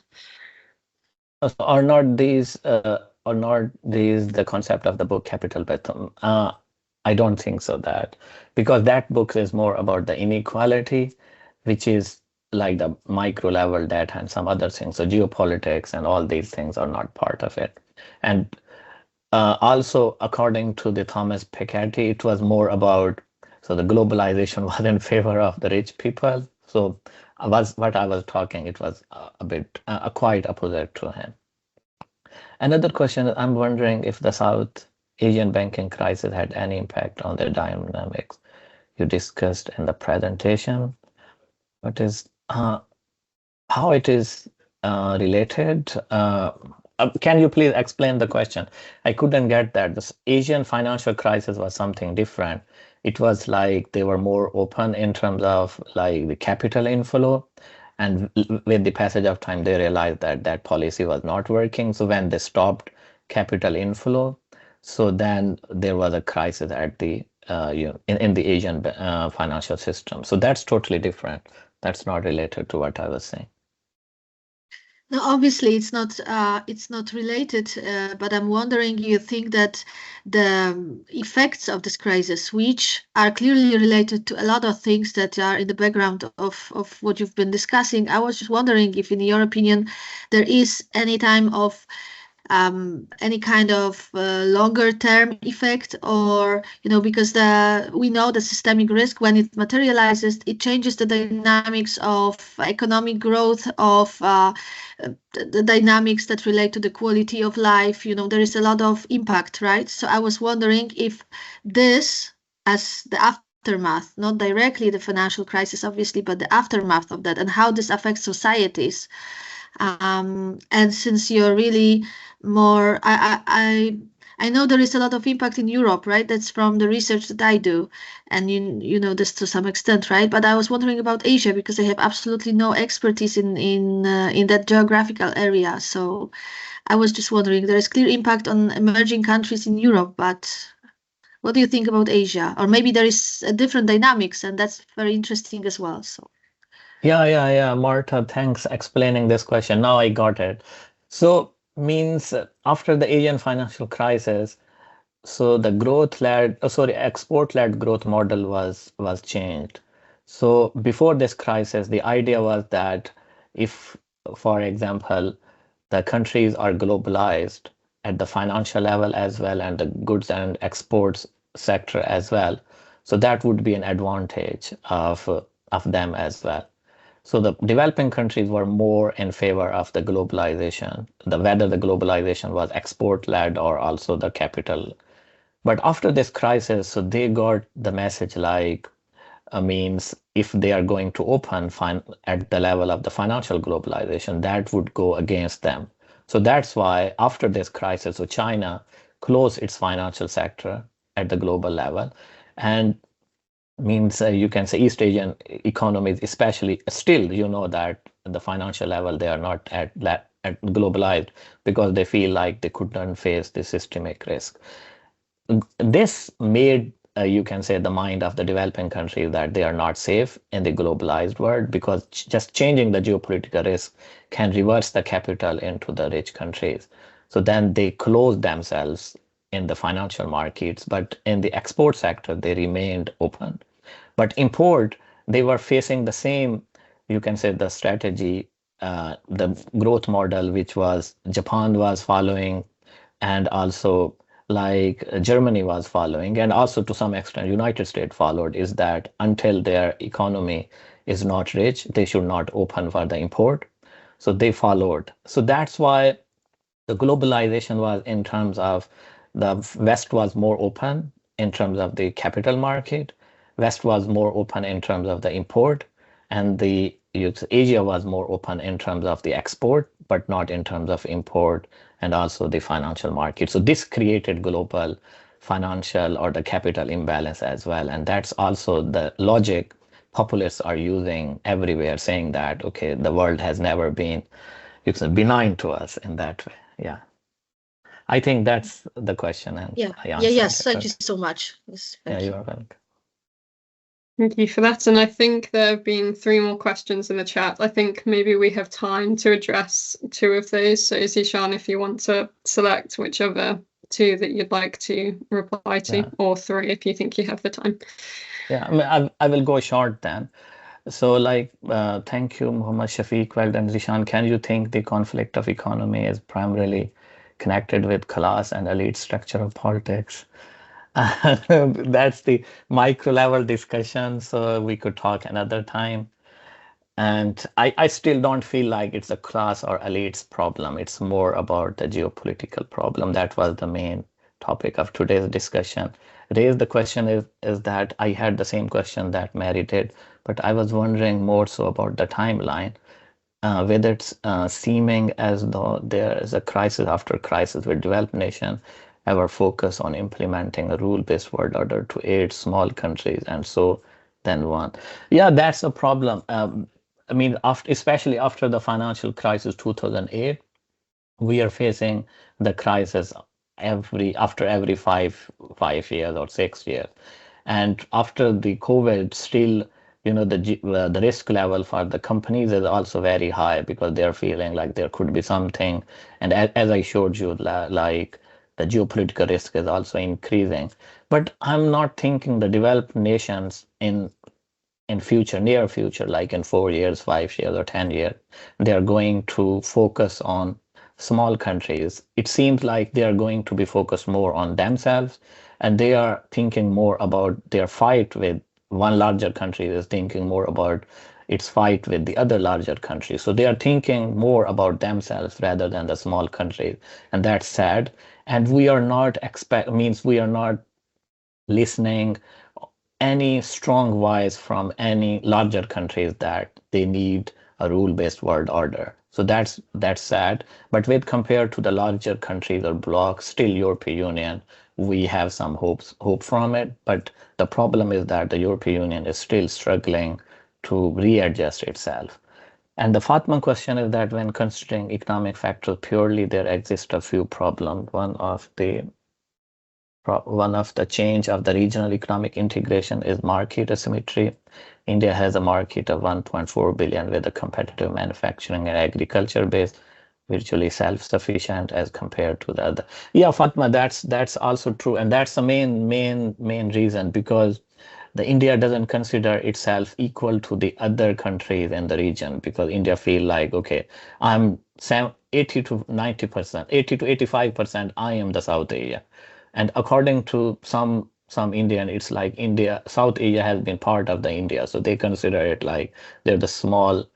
So are not these the concept of the book Capitalism? I don't think so that because that book is more about the inequality, which is like the micro level data and some other things. So geopolitics and all these things are not part of it. And also, according to the Thomas Piketty, it was more about so the globalization was in favor of the rich people. So what I was talking, it was a bit quite opposite to him. Another question, I'm wondering if the South Asian banking crisis had any impact on the dynamics you discussed in the presentation. What is how it is related? Can you please explain the question? I couldn't get that. The Asian financial crisis was something different. It was like they were more open in terms of like the capital inflow. And with the passage of time, they realized that that policy was not working. So when they stopped capital inflow, so then there was a crisis at the in the Asian financial system. So that's totally different. That's not related to what I was saying. No, obviously it's not related, but I'm wondering, you think that the effects of this crisis, which are clearly related to a lot of things that are in the background of what you've been discussing, I was just wondering if, in your opinion, there is any time of any kind of longer term effect, or because we know the systemic risk, when it materializes, it changes the dynamics of economic growth, of the dynamics that relate to the quality of life. There is a lot of impact, right? So I was wondering if this, as the aftermath, not directly the financial crisis obviously, but the aftermath of that, and how this affects societies. And since you're really more, I I know there is a lot of impact in Europe, right? That's from the research that I do, and you know this to some extent, right? But I was wondering about Asia because I have absolutely no expertise in that geographical area. So I was just wondering, there is clear impact on emerging countries in Europe, but what do you think about Asia? Or maybe there is a different dynamics, and that's very interesting as well. So Yeah, Martha, thanks explaining this question. Now I got it. So means after the Asian financial crisis, so the export-led growth model was changed. So before this crisis, the idea was that if, for example, the countries are globalized at the financial level as well and the goods and exports sector as well, so that would be an advantage of them as well. So the developing countries were more in favor of the globalization, whether the globalization was export-led or also the capital. But after this crisis, so they got the message like, means if they are going to open at the level of the financial globalization, that would go against them. So that's why after this crisis, so China closed its financial sector at the global level, and means you can say East Asian economies, especially still, you know that the financial level they are not at globalized because they feel like they couldn't face the systemic risk. This made you can say the mind of the developing countries that they are not safe in the globalized world because just changing the geopolitical risk can reverse the capital into the rich countries. So then they close themselves in the financial markets, but in the export sector, they remained open. But import, they were facing the same, you can say, the strategy, the growth model, which was Japan was following, and also like Germany was following, and also to some extent United States followed, is that until their economy is not rich, they should not open for the import. So they followed. So that's why the globalization was in terms of the West was more open in terms of the capital market. West was more open in terms of the import, and the Asia was more open in terms of the export, but not in terms of import and also the financial market. So this created global financial or the capital imbalance as well. And that's also the logic populists are using everywhere, saying that, okay, the world has never been benign to us in that way. Yeah. I think that's the question, and I answered yes, it. thank you so much. Yes, Yeah, thank you you. are welcome. Thank you for that. And I think there have been 3 more questions in the chat. I think maybe we have time to address 2 of those. So Zeeshan, if you want to select whichever 2 that you'd like to reply to, or 3 if you think you have the time. Yeah, I mean, I will go short then. So like, thank you, Muhammad Shafiq. Well done, Zeeshan. Can you think the conflict of economy is primarily connected with class and elite structure of politics? That's the micro level discussion, so we could talk another time. And I still don't feel like it's a class or elites problem. It's more about the geopolitical problem. That was the main topic of today's discussion. Raised the question is that I had the same question that Mary did, but I was wondering more so about the timeline, whether it's seeming as though there is a crisis after crisis with developed nation ever focus on implementing a rule-based world order to aid small countries and so then one. Yeah, that's a problem. I mean, especially after the financial crisis 2008, we are facing the crisis after every five years or 6 years, and after the COVID, still the risk level for the companies is also very high because they're feeling like there could be something, and as I showed you, like the geopolitical risk is also increasing. But I'm not thinking the developed nations in future, near future, like in 4 years, 5 years, or 10 years, they are going to focus on small countries. It seems like they are going to be focused more on themselves, and they are thinking more about their fight with one larger country is thinking more about its fight with the other larger country. So they are thinking more about themselves rather than the small countries, and that's sad. And we are not we are not listening any strong voice from any larger countries that they need a rule-based world order. So that's sad. But with compared to the larger countries or blocs, still European Union, we have some hope from it. But the problem is that the European Union is still struggling to readjust itself. And the Fatma question is that when considering economic factors purely, there exist a few problems. One of the change of the regional economic integration is market asymmetry. India has a market of 1.4 billion with a competitive manufacturing and agriculture base, virtually self-sufficient as compared to the other. Yeah, Fatma, that's also true, and that's the main reason, because the India doesn't consider itself equal to the other countries in the region, because India feel like, okay, I'm 80 to 90%, 80 to 85%, I am the South Asia. And according to some Indian, it's like India, South Asia has been part of the India, so they consider it like they're the small,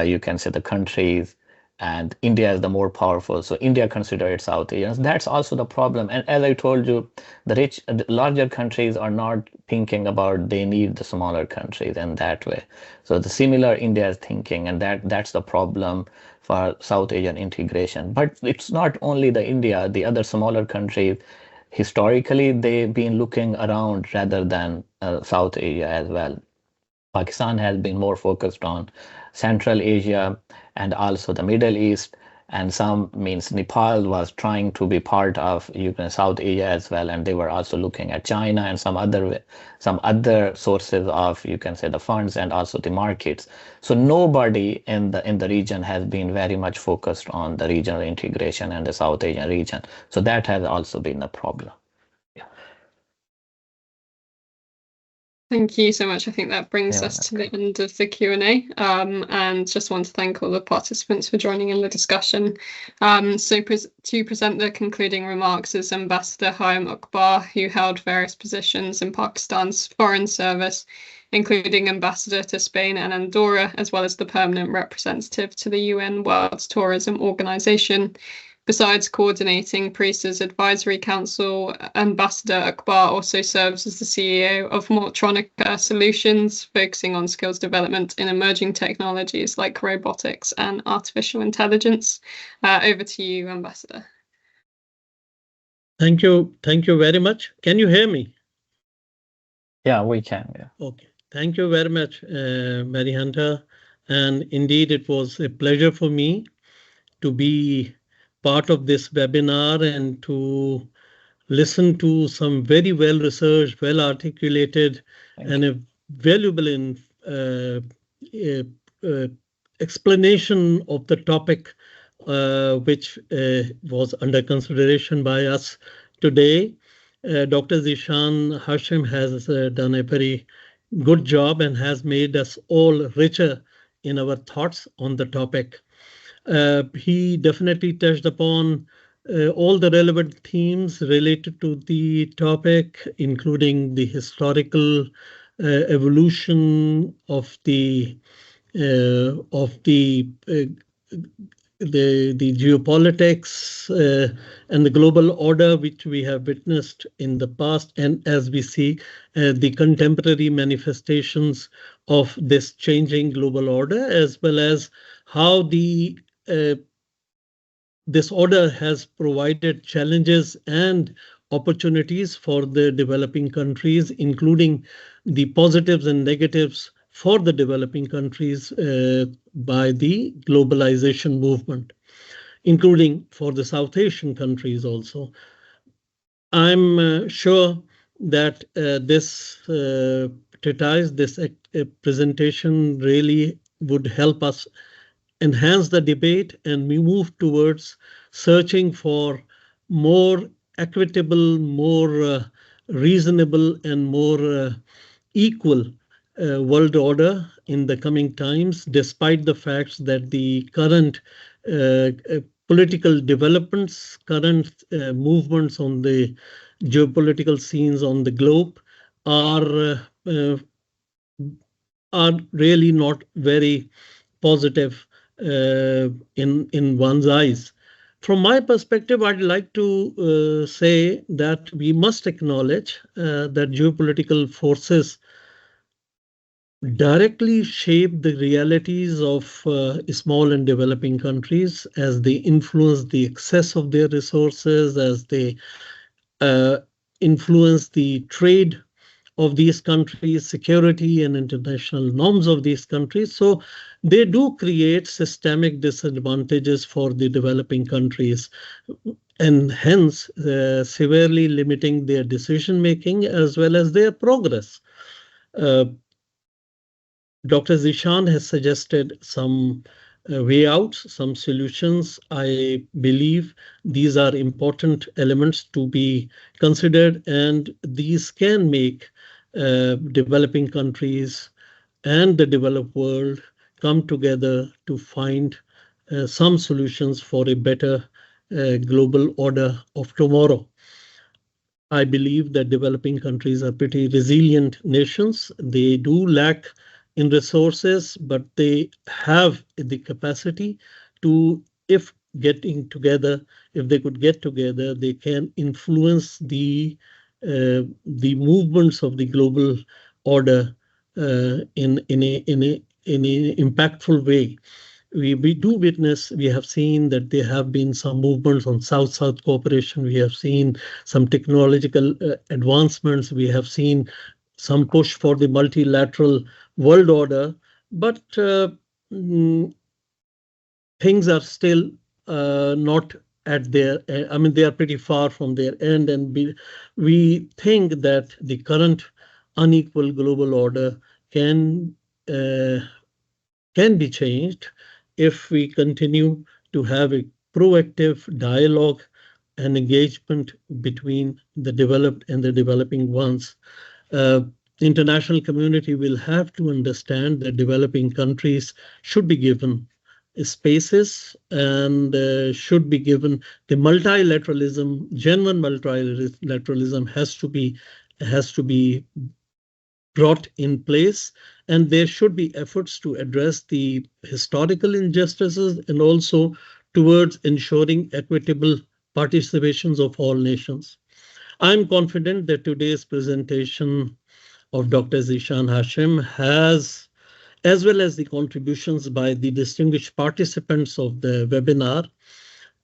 you can say the countries, and India is the more powerful. So India consider it South Asia. That's also the problem. And as I told you, the larger countries are not thinking about they need the smaller countries in that way. So the similar India is thinking, and that's the problem for South Asian integration. But it's not only the India, the other smaller countries historically they've been looking around rather than South Asia as well. Pakistan has been more focused on Central Asia and also the Middle East, and some means Nepal was trying to be part of South Asia as well, and they were also looking at China and some other sources of the funds and also the markets. So nobody in the region has been very much focused on the regional integration and the South Asian region. So that has also been a problem. Thank you so much. I think that brings us to the end of the Q&A, and just want to thank all the participants for joining in the discussion. So to present the concluding remarks is Ambassador Haim Akbar, who held various positions in Pakistan's foreign service, including ambassador to Spain and Andorra, as well as the permanent representative to the UN World Tourism Organization. Besides coordinating PRISA's advisory council, Ambassador Akbar also serves as the CEO of Mortronica Solutions, focusing on skills development in emerging technologies like robotics and artificial intelligence. Over to you, Ambassador. Thank you very much. Can you hear me? Yeah, we can. Yeah. Okay. Thank you very much, Mary Hunter. And indeed, it was a pleasure for me to be part of this webinar and to listen to some very well-researched, well-articulated, and a valuable explanation of the topic which was under consideration by us today. Dr. Zeeshan Hashim has done a very good job and has made us all richer in our thoughts on the topic. He definitely touched upon all the relevant themes related to the topic, including the historical evolution of the geopolitics and the global order which we have witnessed in the past, and as we see the contemporary manifestations of this changing global order, as well as how this order has provided challenges and opportunities for the developing countries, including the positives and negatives for the developing countries by the globalization movement, including for the South Asian countries also. I'm sure that this treatise, this presentation really would help us enhance the debate, and we move towards searching for more equitable, more reasonable, and more equal world order in the coming times, despite the facts that the current political developments, current movements on the geopolitical scenes on the globe are really not very positive in one's eyes. From my perspective, I'd like to say that we must acknowledge that geopolitical forces directly shape the realities of small and developing countries as they influence the excess of their resources, as they influence the trade of these countries, security and international norms of these countries. So they do create systemic disadvantages for the developing countries, and hence severely limiting their decision making as well as their progress. Dr. Zeeshan has suggested some way outs, some solutions. I believe these are important elements to be considered, and these can make developing countries and the developed world come together to find some solutions for a better global order of tomorrow. I believe that developing countries are pretty resilient nations. They do lack in resources, but they have the capacity to, if getting together, if they could get together, they can influence the movements of the global order in a impactful way. We do witness, we have seen that there have been some movements on South-South cooperation. We have seen some technological advancements. We have seen some push for the multilateral world order, but things are still not at their, I mean, they are pretty far from their end. And we think that the current unequal global order can be changed if we continue to have a proactive dialogue and engagement between the developed and the developing ones. International community will have to understand that developing countries should be given spaces and should be given the multilateralism. Genuine multilateralism has to be brought in place, and there should be efforts to address the historical injustices and also towards ensuring equitable participations of all nations. I'm confident that today's presentation of Dr. Zeeshan Hashim has, as well as the contributions by the distinguished participants of the webinar,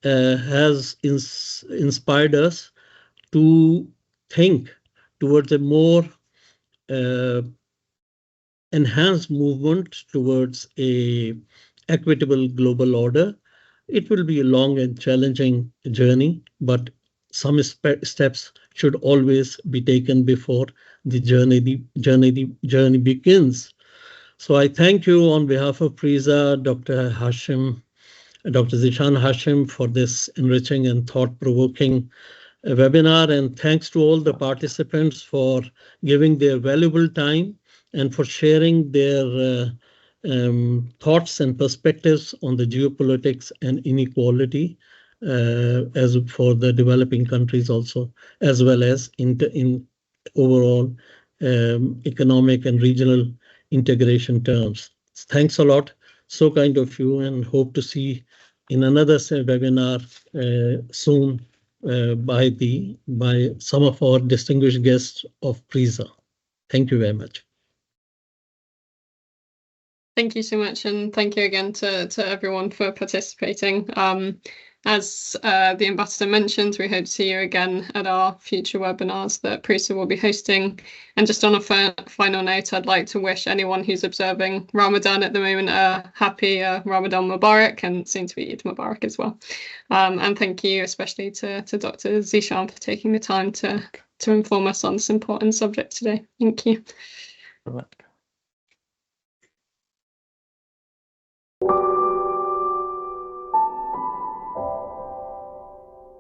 has inspired us to think towards a more enhanced movement towards a equitable global order. It will be a long and challenging journey, but some steps should always be taken before the journey begins. So I thank you on behalf of PRISA, Dr. Zeeshan Hashim, for this enriching and thought-provoking webinar, and thanks to all the participants for giving their valuable time and for sharing their thoughts and perspectives on the geopolitics and inequality as for the developing countries also, as well as in overall economic and regional integration terms. Thanks a lot. So kind of you, and hope to see in another webinar soon by some of our distinguished guests of PRISA. Thank you very much. Thank you so much, and thank you again to everyone for participating. As the ambassador mentioned, we hope to see you again at our future webinars that PRISA will be hosting. And just on a final note, I'd like to wish anyone who's observing Ramadan at the moment a happy Ramadan Mubarak, and soon to be Eid Mubarak as well. And thank you especially to Dr. Zeeshan for taking the time to inform us on this important subject today. Thank you.